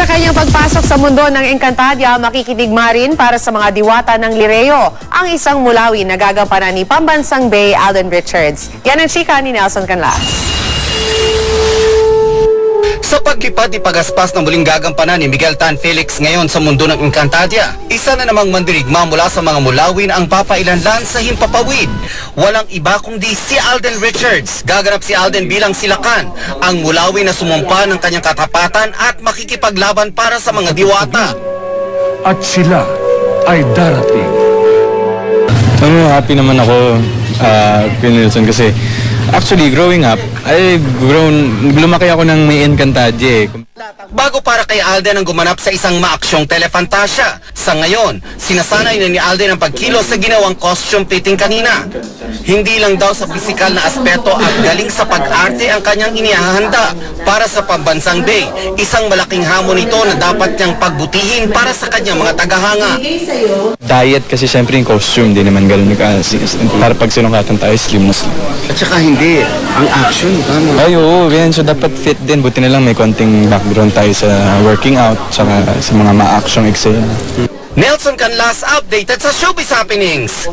Sa kanyang pagpasok sa mundo ng Encantadia, makikidigma rin para sa mga diwata ng Lireo, ang isang mulawin na gagampanan ni Pambansang Bay Alden Richards. Yan ang chika ni Nelson Canlas. Sa paglipad ni Pagaspas na muling gagampanan ni Miguel Tan Felix ngayon sa mundo ng Encantadia, isa na namang mandirigma mula sa mga mulawin ang papailanlan sa himpapawid. Walang iba kundi si Alden Richards. Gaganap si Alden bilang silakan, ang mulawin na sumumpa ng kanyang katapatan at makikipaglaban para sa mga diwata. At sila ay darating. Happy naman ako, Nelson, kasi actually growing up, lumaki ako ng may Encantadia eh. Bago para kay Alden ang gumanap sa isang maaksyong telefantasya. Sa ngayon, sinasanay na ni Alden ang pagkilos sa ginawang costume fitting kanina. Hindi lang daw sa pisikal na aspeto at galing sa pag-arte ang kanyang inihahanda para sa Pambansang Bay. Isang malaking hamon ito na dapat niyang pagbutihin para sa kanyang mga tagahanga. Diet kasi syempre yung costume, di naman ganun para pag sinukatan tayo, slim na slim. At saka hindi, ang action, tama. Ay, oo, yan. So dapat fit din. Buti na lang may konting background tayo sa working out, saka sa mga ma-action eksena. Nelson Canlas, updated sa Showbiz Happenings.